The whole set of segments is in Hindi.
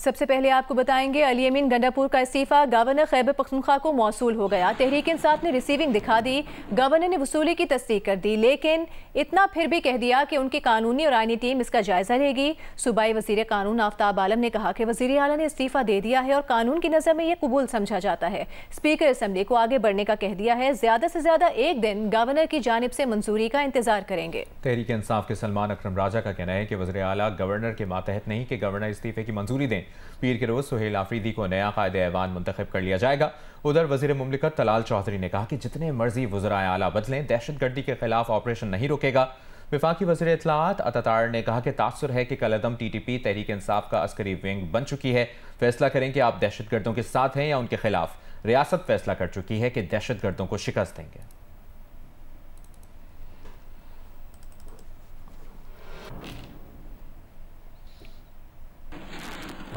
सबसे पहले आपको बताएंगे अली अमीन गंडापुर का इस्तीफा गवर्नर खैबर पख्तूनख्वा को मौसूल हो गया। तहरीक इंसाफ ने रिसीविंग दिखा दी, गवर्नर ने वसूली की तस्दीक कर दी, लेकिन इतना फिर भी कह दिया कि उनकी कानूनी और आईनी टीम इसका जायजा लेगी। सूबाई वजीर कानून आफ्ताब आलम ने कहा कि वजीर आला ने इस्तीफा दे दिया है और कानून की नज़र में यह कबूल समझा जाता है। स्पीकर असम्बली को आगे बढ़ने का कह दिया है। ज्यादा से ज्यादा एक दिन गवर्नर की जानिब से मंजूरी का इंतजार करेंगे। तहरीक इंसाफ के सलमान अकरम राजा का कहना है कि वज़ीर आला गवर्नर के मातहत नहीं कि गवर्नर इस्तीफे की मंजूरी दें। पीर के रोज सुहेल आफरीदी को नया कायदे ऐवान मुंतखब कर लिया जाएगा। उधर वज़ीर मुमलिकत तलाल चौधरी ने कहा कि जितने मर्जी वज़राए आला बदलें, दहशतगर्दी के खिलाफ ऑपरेशन नहीं रुकेगा। वफाकी वज़ीर इत्तलाआत अतातार ने कहा कि तासुर है कि कलअदम TTP तहरीक इंसाफ का अस्करी विंग बन चुकी है। फैसला करें कि आप दहशतगर्दों के साथ हैं या उनके खिलाफ। रियासत फैसला कर चुकी है कि दहशतगर्दों को शिकस्त देंगे।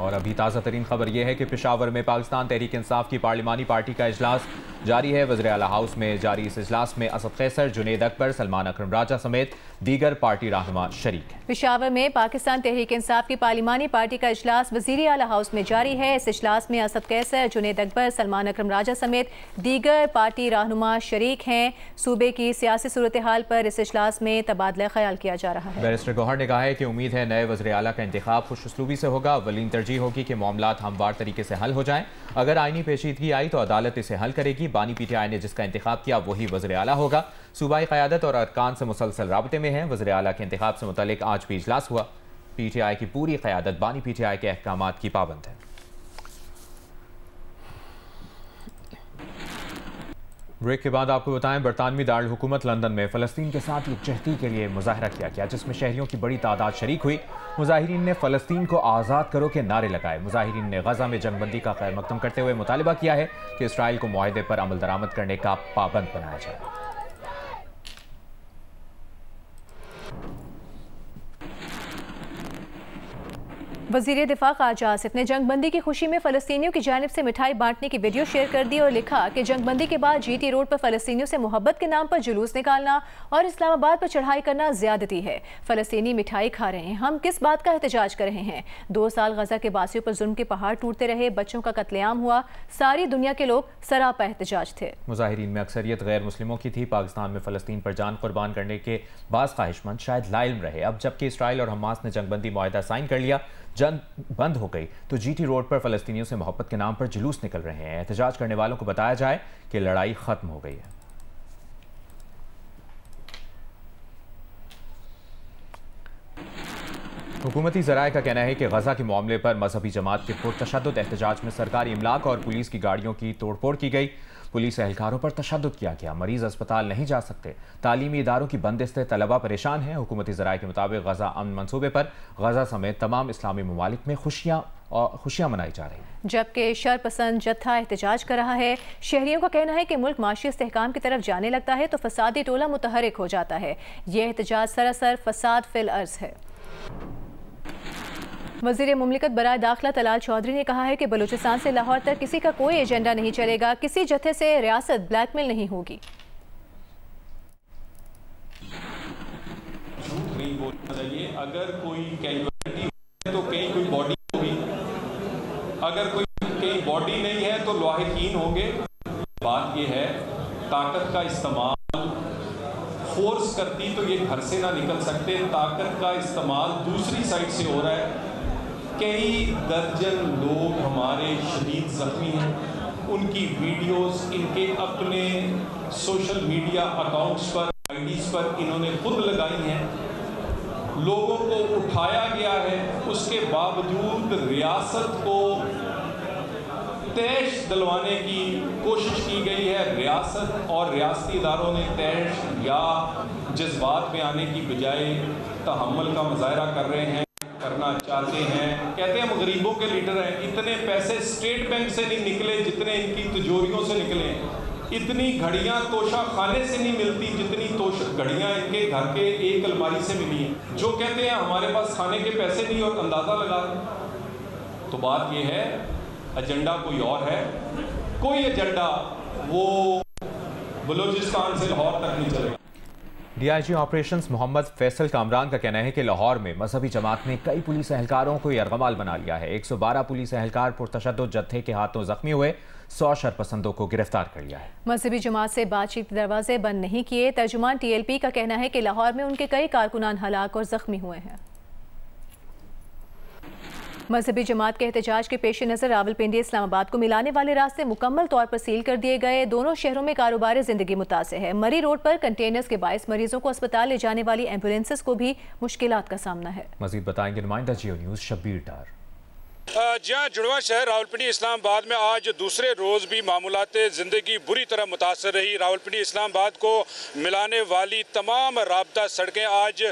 और अभी ताज़ा तरीन खबर यह है कि पेशावर में पाकिस्तान तहरीक इंसाफ की पार्लिमानी पार्टी का इजलास जारी है। वज़ीर आला हाउस में जारी इस इजलास में असद कैसर, जुनेद अकबर, सलमान अकरम राजा समेत दीगर पार्टी रहनुमा शरीक हैं। पेशावर में पाकिस्तान तहरीक इंसाफ की पार्लिमानी पार्टी का इजलास वज़ीर आला हाउस में जारी है। इस इजलास में असद कैसर, जुनेद अकबर, सलमान अकरम राजा समेत दीगर पार्टी रहनुमा शरीक हैं। सूबे की सियासी सूरत हाल पर इस इजलास में तबादला ख्याल किया जा रहा है। बैरिस्टर गौहर ने कहा है कि उम्मीद है नए वज़ीर आला का इंतखाब खुश उसलूबी से होगा। अव्वलीन तरजीह होगी कि मामलात हमवार तरीके से हल हो जाएं। अगर आईनी पेचीदगी आई तो अदालत इसे हल करेगी। बानी PTI ने जिसका इंतखाब किया वही वज़ीर आला होगा। सूबाई क़यादत और अरकान से मुसलसल राबते में है। वज़ीर आला के इंतखाब से मुतल्लिक आज भी इजलास हुआ। PTI की पूरी क़यादत बानी PTI के अहकामात की पाबंद है। ब्रेक के बाद आपको बताएं, बरतानवी दारुल हुकूमत लंदन में फ़लस्तीन के साथ यकजहती के लिए मुजाहरा किया गया, जिसमें शहरियों की बड़ी तादाद शरीक हुई। मुजाहिरीन ने फ़लस्तीन को आज़ाद करो के नारे लगाए। मुजाहिरीन ने गजा में जंगबंदी का खैर मकदम करते हुए मुतालिबा किया है कि इसराइल को मुआहदे पर अमल दरामद करने का पाबंद बनाया जाए। वज़ीर दिफा ख़ाजा आसिफ ने जंगबंदी की खुशी में फ़लस्तीनियों की जानिब से मिठाई बांटने की वीडियो शेयर कर दी और लिखा कि जंगबंदी के बाद GT रोड पर फ़लस्तीनियों से मोहब्बत के नाम पर जुलूस निकालना और इस्लामाबाद पर चढ़ाई करना ज़्यादती है। फ़लस्तीनी मिठाई खा रहे हैं, हम किस बात का एहतजाज कर रहे हैं? 2 साल गजा के बासियों पर जुल्म के पहाड़ टूटते रहे, बच्चों का कत्लेआम हुआ, सारी दुनिया के लोग सरापा एहतजाज थे। मुजाहिरीन में अक्सरियत गैर मुस्लिमों की थी। पाकिस्तान में फ़लस्तीन पर जान कुर्बान करने के बाज़ ख्वाहिशमंद शायद लाइल्म रहे। अब जबकि इसराइल और हमास ने जंगबंदी मुआहदा साइन कर लिया, जंग बंद हो गई, तो GT रोड पर फ़लस्तीनियों से मोहब्बत के नाम पर जुलूस निकल रहे हैं। एहतजाज करने वालों को बताया जाए कि लड़ाई खत्म हो गई है। हुकूमती ज़राए का कहना है कि गजा के मामले पर मजहबी जमात के पुरतशद्दुद एहतजाज में सरकारी इमलाक और पुलिस की गाड़ियों की तोड़फोड़ की गई। पुलिस एहलकारों पर तशद्दुद किया गया। मरीज अस्पताल नहीं जा सकते। तालीमी इदारों की बंदिश से तलबा परेशान हैं। हुकूमती ज़राए के मुताबिक गजा अमन मंसूबे पर गजा समेत तमाम इस्लामी ममालिक में खुशियाँ मनाई जा रही हैं। जबकि शरपसंद जत्था एहतजाज कर रहा है। शहरियों का कहना है कि मुल्क माशी इस्तेहकाम की तरफ जाने लगता है तो फसादी टोला मुतहरिक हो जाता है। यह एहतजाज सरासर फसाद फिल अर्ज है। वज़ीर मुमलिकत बराए दाखिला तलाल चौधरी ने कहा है कि बलूचिस्तान से लाहौर तक किसी का कोई एजेंडा नहीं चलेगा, किसी जत्थे से रियासत ब्लैकमेल नहीं होगी। झूठ नहीं बोलना चाहिए। अगर कोई कैजुअलिटी है तो कहीं कोई बॉडी होगी, अगर कोई कहीं बॉडी नहीं है तो लाहिकीन होंगे। बात यह है, ताकत का इस्तेमाल फोर्स करती तो ये घर से ना निकल सकते। ताकत का इस्तेमाल दूसरी साइड से हो रहा है। कई दर्जन लोग हमारे शदीद जख्मी हैं। उनकी वीडियोस इनके अपने सोशल मीडिया अकाउंट्स पर, IDs पर इन्होंने खुद लगाई हैं। लोगों को उठाया गया है, उसके बावजूद रियासत को तैश दिलवाने की कोशिश की गई है। रियासत और रियासती इदारों ने तैश या जज्बात में आने की बजाय तहम्मुल का मुजाहरा कर रहे हैं, करना चाहते हैं। कहते हैं हम गरीबों के लीडर हैं। इतने पैसे स्टेट बैंक से नहीं निकले जितने इनकी तिजोरियों से निकले हैं। इतनी घड़ियां तोशा खाने से नहीं मिलती जितनी घड़ियां इनके घर के एक अलमारी से मिली हैं। जो कहते हैं हमारे पास खाने के पैसे नहीं और अंदाजा लगा रहे। तो बात यह है, एजेंडा कोई और है। कोई एजेंडा वो बलूचिस्तान से लाहौर तक नहीं चलेगा। DIG ऑपरेशंस मोहम्मद फैसल कामरान का कहना है कि लाहौर में मजहबी जमात ने कई पुलिस एहलकारों को यरगमाल बना लिया है। 112 पुलिस एहलकार पुरतशद्दुद जत्थे के हाथों जख्मी हुए, 100 शरपसंदों को गिरफ्तार कर लिया है। मजहबी जमात से बातचीत के दरवाजे बंद नहीं किए। तर्जुमान TLP का कहना है कि लाहौर में उनके कई कारकुनान हलाक और जख्मी हुए हैं। मजहबी जमात के एहतजाज के पेश नज़र रावलपिंडी इस्लामाबाद को मिलाने वाले रास्ते मुकम्मल तौर पर सील कर दिए गए। दोनों शहरों में कारोबार जिंदगी मुतासिर है। मरी रोड पर कंटेनर्स के बायस मरीजों को अस्पताल ले जाने वाली एम्बुलेंसेस को भी मुश्किलात का सामना है। मजीद बताएंगे नुमाइंदा जियो न्यूज़ शब्बीर डार। जहाँ जुड़वा शहर रावलपिंडी इस्लामाबाद में आज दूसरे रोज़ भी मामूलात ज़िंदगी बुरी तरह मुतासर रही। रावलपिंडी इस्लामाबाद को मिलाने वाली तमाम राबता सड़कें आज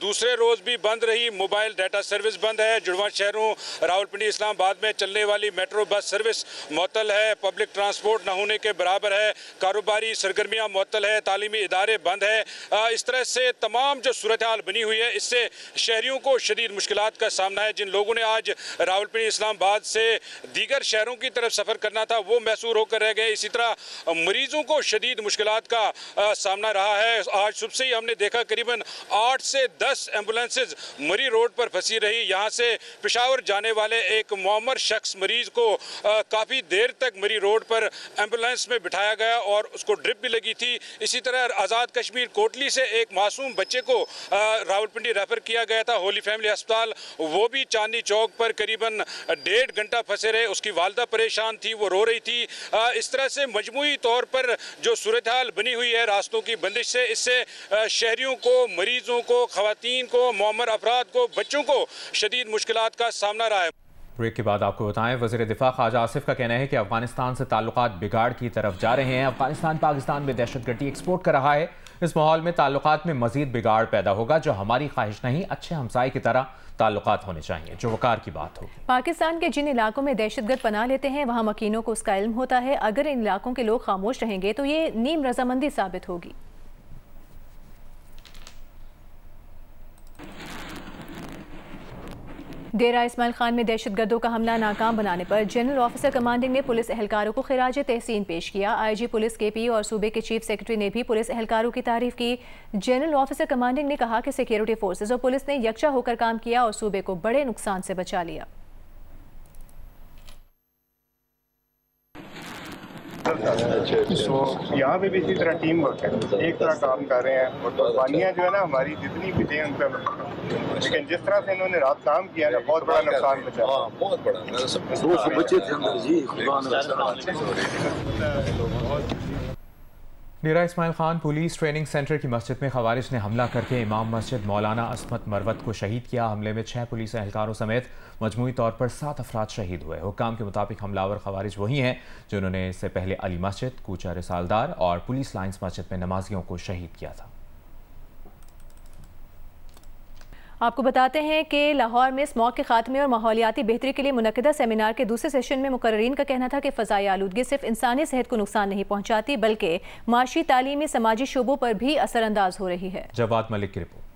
दूसरे रोज़ भी बंद रही। मोबाइल डाटा सर्विस बंद है। जुड़वा शहरों रावलपिंडी इस्लामाबाद में चलने वाली मेट्रो बस सर्विस मुअत्तल है। पब्लिक ट्रांसपोर्ट न होने के बराबर है। कारोबारी सरगर्मियाँ मुअत्तल है। तालीमी इदारे बंद है। इस तरह से तमाम जो सूरत हाल बनी हुई है, इससे शहरियों को शदीद मुश्किलात का सामना है। जिन लोगों ने आज रावलपिंडी इस्लामाबाद से दीगर शहरों की तरफ सफर करना था, वो मैसूर होकर रह गए। इसी तरह मरीजों को शदीद मुश्किलात का सामना रहा है। आज सुबह से ही हमने देखा करीबन 8 से 10 एम्बुलेंसेज मरी रोड पर फंसी रही। यहाँ से पेशावर जाने वाले एक मुअम्मर शख्स मरीज को काफ़ी देर तक मरी रोड पर एम्बुलेंस में बिठाया गया और उसको ड्रिप भी लगी थी। इसी तरह आज़ाद कश्मीर कोटली से एक मासूम बच्चे को रावलपिंडी रेफर किया गया था होली फैमिली अस्पताल। वो भी चांदनी चौक पर करीबन 1.5 घंटा फंसे रहे। उसकी वालदा परेशान थी, वो रो रही थी। इस तरह से मजमूई तौर पर जो सूरत हाल बनी हुई है रास्तों की बंदिश से, इससे शहरियों को, मरीजों को, खवातीन को, मुअम्मर अफराद को, बच्चों को शदीद मुश्किलात का सामना रहा है। ब्रेक के बाद आपको बताएं, वज़ीर दिफा ख्वाजा आसिफ का कहना है कि अफगानिस्तान से ताल्लुकात बिगाड़ की तरफ जा रहे हैं। अफगानिस्तान पाकिस्तान में दहशतगर्दी एक्सपोर्ट कर रहा है। इस माहौल में ताल्लुकात में मजीद बिगाड़ पैदा होगा, जो हमारी ख्वाहिश नहीं। अच्छे हमसाए की तरह ताल्लुकात होने चाहिए, जो वकार की बात होगी। पाकिस्तान के जिन इलाकों में दहशतगर्द पनाह लेते हैं, वहाँ मकीनों को उसका इल्म होता है। अगर इन इलाकों के लोग खामोश रहेंगे तो ये नीम रजामंदी साबित होगी। डेरा इस्माइल खान में दहशतगर्दों का हमला नाकाम बनाने पर जनरल ऑफिसर कमांडिंग ने पुलिस एहलकारों को खिराज तहसीन पेश किया। IG पुलिस KP और सूबे के चीफ सेक्रेटरी ने भी पुलिस एहलकारों की तारीफ की। जनरल ऑफिसर कमांडिंग ने कहा कि सिक्योरिटी फोर्सेज और पुलिस ने यकजा होकर काम किया और सूबे को बड़े नुकसान से बचा लिया। तो यहाँ पे भी इसी तरह टीम वर्क है, एक तरह काम कर रहे हैं और कुर्बानियाँ जो है ना हमारी जितनी भी थी उन पर, लेकिन जिस तरह से इन्होंने रात काम किया ना, बहुत बड़ा नुकसान बचा। बहुत बड़ा, 200 बच्चे थे अंदर जी। Dera Ismail Khan police training centre की मस्जिद में खवारिज ने हमला करके इमाम मस्जिद मौलाना असमत मरवत को शहीद किया। हमले में 6 पुलिस एहलकारों समेत मजमूई तौर पर 7 अफराद शहीद हुए। हुक्काम के मुताबिक हमलावर खवारिज वही हैं जिन्होंने इससे पहले अली मस्जिद, कूचा रिसालदार और पुलिस लाइन्स मस्जिद में नमाजियों को शहीद किया था। आपको बताते हैं कि लाहौर में स्मॉग के खात्मे और माहौलियाती बेहतरी के लिए मुनक्किदा सेमिनार के दूसरे सेशन में मुकर्रीन का कहना था कि फ़ज़ाई आलूदगी सिर्फ इंसानी सेहत को नुकसान नहीं पहुंचाती, बल्कि माशी, तालीमी, समाजी शोबों पर भी असरअंदाज हो रही है। जवाद मलिक की रिपोर्ट।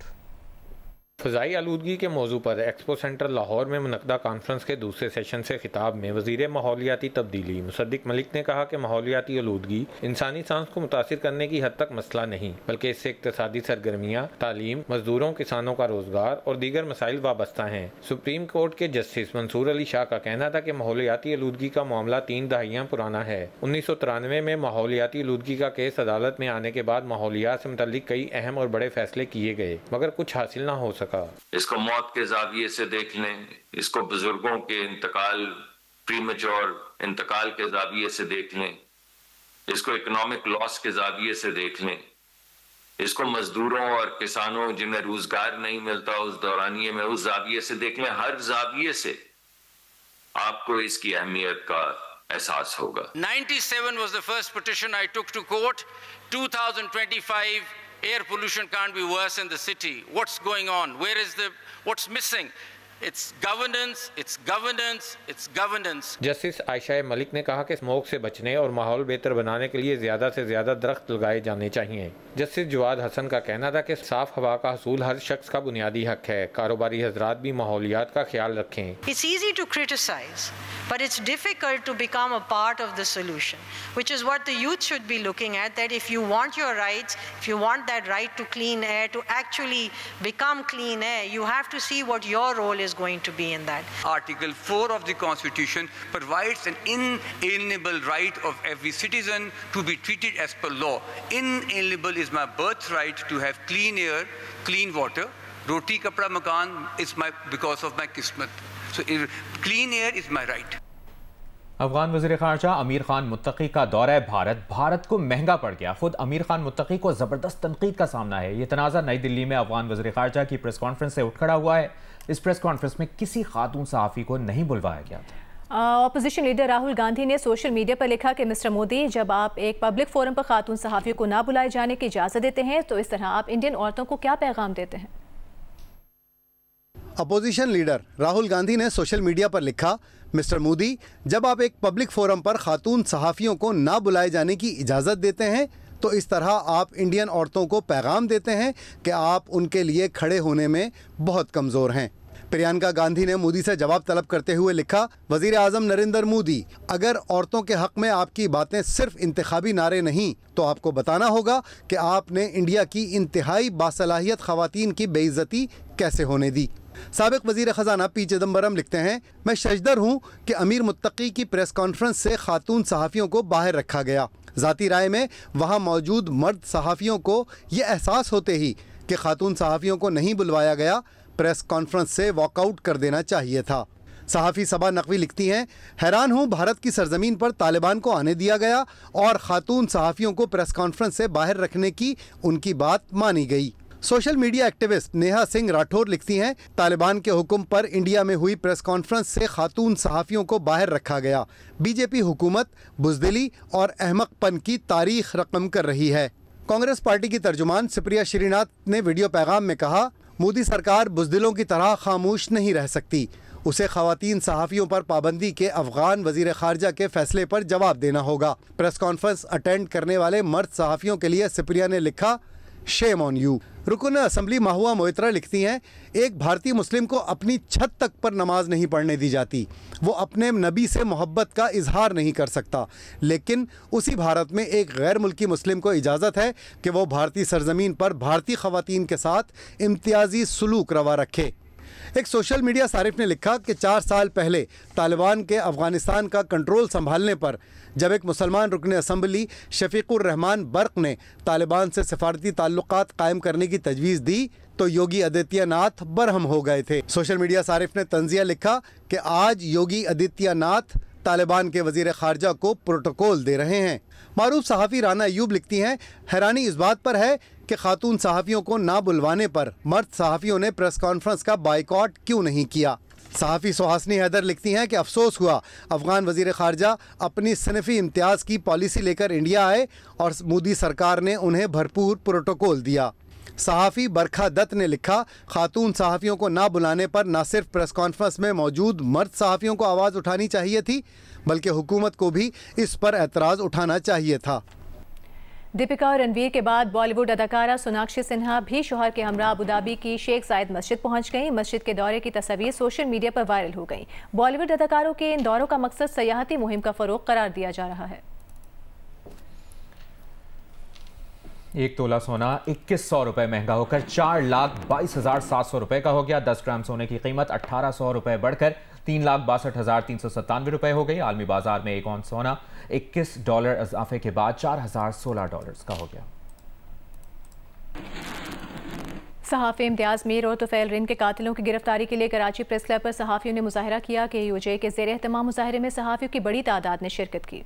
फ़ज़ाई आलूदगी के मौजू पर एक्सपो सेंटर लाहौर में मुनक़दा कॉन्फ्रेंस के दूसरे सेशन से खिताब में वज़ीर माहौलियाती तब्दीली मुसद्दिक मलिक ने कहा कि माहौलियाती आलूदगी इंसानी सांस को मुतासिर करने की हद तक मसला नहीं, बल्कि इससे इक़्तिसादी सरगर्मियाँ, तालीम, मजदूरों, किसानों का रोज़गार और दीगर मसाइल वाबस्ता हैं। सुप्रीम कोर्ट के जस्टिस मंसूर अली शाह का कहना था कि माहौलियाती आलूदगी का मामला 3 दहाइयाँ पुराना है। 1993 में माहौलियाती आलूदगी का केस अदालत में आने के बाद माहौलियात से मुतल्लिक कई अहम और बड़े फैसले किए गए, मगर कुछ हासिल न हो सका। इसको मौत के जाविये से देख लें, इसको बुजुर्गों के इंतकाल, प्रीमेच्योर इंतकाल के जाविये से देख लें, इसको इकोनॉमिक लॉस के जाविये से देख लें, इसको मजदूरों और किसानों जिन्हें रोजगार नहीं मिलता उस दौरानिये में उस जाविये से देख लें। हर जाविये से आपको इसकी अहमियत का एहसास होगा। 97 was the first petition I took to court. 2025 air pollution can't be worse in the city. What's going on? What's missing? It's governance, it's governance, it's governance. Justice Ayesha Malik ने कहा कि स्मोक से बचने और माहौल बेहतर बनाने के लिए ज़्यादा से ज़्यादा दरख्त लगाए जाने चाहिए। जस्टिस जवाद हसन का कहना था कि साफ हवा का हसूल हर शख्स का बुनियादी हक है। कारोबारी हजरात भी माहौलियात का ख्याल रखें। It's easy to criticize, but it's difficult to become a part of the solution, which is what the youth should be looking at, that if you want your rights, if you want that right to clean air to actually become clean air, you have to see what your role is going to be in that. Article 4 of the Constitution provides an inalienable right of every citizen to be treated as per law. Inalienable is my birthright to have clean air, clean water. Roti kapda makan is because of my kismat. So clean air is my right. Afghan वज़ीर ख़ारजा अमीर खान मुत्तकी का दौरा भारत को महंगा पड़ गया। खुद अमीर खान मुत्तकी को ज़बरदस्त तनकीद का सामना है। ये तनाज़ा नई दिल्ली में अफगान वज़ीर ख़ारजा की प्रेस कॉन्फ्रेंस से उठ खड़ा हुआ है। इस प्रेस कॉन्फ्रेंस में किसी खातून सहाफ़ी को नहीं बुलवाया गया था। ऑपोजिशन लीडर राहुल गांधी ने सोशल मीडिया पर लिखा कि मिस्टर मोदी, जब आप एक पब्लिक फोरम पर खातून सहाफ़ियों को ना बुलाए जाने की इजाज़त देते हैं तो इस तरह आप इंडियन औरतों को क्या पैगाम देते हैं। अपोजिशन लीडर राहुल गांधी ने सोशल मीडिया पर लिखा, मिस्टर मोदी, जब आप एक पब्लिक फोरम पर खातून सहाफ़ियों को ना बुलाए जाने की इजाज़त देते हैं तो इस तरह आप इंडियन औरतों को पैगाम देते हैं कि आप उनके लिए खड़े होने में बहुत कमज़ोर हैं। प्रियंका गांधी ने मोदी से जवाब तलब करते हुए लिखा, वज़ीर आज़म नरेंद्र मोदी, अगर औरतों के हक़ में आपकी बातें सिर्फ इंतखाबी नारे नहीं तो आपको बताना होगा कि आपने इंडिया की इंतहाई बासलाहियत ख़वातीन की बेइज्जती कैसे होने दी। साबिक़ वज़ीर ख़जाना पी चिदम्बरम लिखते हैं, मैं शर्मदर हूँ कि अमीर मुत्तकी की प्रेस कॉन्फ्रेंस से खातून सहाफ़ियों को बाहर रखा गया। ज़ाती राय में वहाँ मौजूद मर्द सहाफ़ियों को ये एहसास होते ही कि खातून सहाफ़ियों को नहीं बुलवाया गया, प्रेस कॉन्फ्रेंस से वॉकआउट कर देना चाहिए था। सहाफ़ी सबा नकवी लिखती हैं, हैरान हूँ भारत की सरजमीन पर तालिबान को आने दिया गया और ख़ातून सहाफ़ियों को प्रेस कॉन्फ्रेंस से बाहर रखने की उनकी बात मानी गई। Social media activist Neha Singh Rathore लिखती हैं, तालिबान के हुक्म पर इंडिया में हुई प्रेस कॉन्फ्रेंस से खातून सहाफ़ियों को बाहर रखा गया। बीजेपी हुकूमत बुज़दिली और अहमकपन की तारीख रकम कर रही है। कांग्रेस पार्टी की तर्जुमान सुप्रिया श्रीनाथ ने वीडियो पैगाम में कहा, मोदी सरकार बुज़दिलों की तरह खामोश नहीं रह सकती, उसे ख़वातीन सहाफ़ियों पर पाबंदी के अफ़गान वज़ीर ख़ारजा के फ़ैसले पर जवाब देना होगा। प्रेस कॉन्फ्रेंस अटेंड करने वाले मर्द सहाफ़ियों के लिए सुप्रिया ने लिखा, शेम ऑन यू। रुकन असम्बली माहुआ मोइत्रा लिखती हैं, एक भारतीय मुस्लिम को अपनी छत तक पर नमाज नहीं पढ़ने दी जाती, वो अपने नबी से मोहब्बत का इजहार नहीं कर सकता, लेकिन उसी भारत में एक गैर मुल्की मुस्लिम को इजाज़त है कि वो भारतीय सरजमीन पर भारतीय ख़वातीन के साथ इम्तियाजी सलूक रवा रखे। एक सोशल मीडिया सारिफ ने लिखा कि 4 साल पहले तालिबान के अफ़गानिस्तान का कंट्रोल संभालने पर जब एक मुसलमान रुकन असम्बली शफीकुर रहमान बर्क ने तालिबान से सफारती ताल्लुकात कायम करने की तजवीज़ दी तो योगी आदित्यनाथ बरहम हो गए थे। सोशल मीडिया सारिफ ने तंज़िया लिखा कि आज योगी आदित्यनाथ तालिबान के वज़ीर ख़ारजा को प्रोटोकॉल दे रहे हैं। मारूफ सहाफ़ी राना अयूब लिखती हैं, हैरानी इस बात पर है कि खातून सहाफ़ियों को ना बुलवाने पर मर्द सहाफ़ियों ने प्रेस कॉन्फ्रेंस का बाइकॉट क्यों नहीं किया। सहाफ़ी सुहासनी हैदर लिखती हैं कि अफसोस हुआ अफ़गान वज़ीर ख़ारजा अपनी सनफ़ी इम्तियाज़ की पॉलिसी लेकर इंडिया आए और मोदी सरकार ने उन्हें भरपूर प्रोटोकॉल दिया। सहाफ़ी बरखा दत्त ने लिखा, खातून सहाफ़ियों को ना बुलाने पर न सिर्फ प्रेस कॉन्फ्रेंस में मौजूद मर्द सहाफ़ियों को आवाज़ उठानी चाहिए थी बल्कि हुकूमत को भी इस पर एतराज़ उठाना चाहिए था। दीपिका और रणवीर के बाद बॉलीवुड अदाकारा सोनाक्षी सिन्हा भी शौहर के हमरा अबू धाबी की शेख जायद मस्जिद पहुंच गईं। मस्जिद के दौरे की तस्वीर सोशल मीडिया पर वायरल हो गई। बॉलीवुड अदाकारों के इन दौरों का मकसद सयाहती मुहिम का फरोग करार दिया जा रहा है। 1 तोला सोना 2100 रुपए महंगा होकर 4,22,700 रुपए का हो गया। 10 ग्राम सोने की कीमत 1,800 रुपए बढ़कर 3,62,397 रुपए हो गई। आलमी बाजार में एक औंस सोना $21 इजाफे के बाद $4,016 का हो गया। सहाफ़ी इम्तियाज़ मीर और तुफैल रिन के कातिलों की गिरफ्तारी के लिए कराची प्रेस क्लब पर सहाफ़ियों ने मुजाहरा किया। KUJ के ज़ेर एहतमाम मुजाहरे में सहाफ़ियों की बड़ी तादाद ने शिरकत की।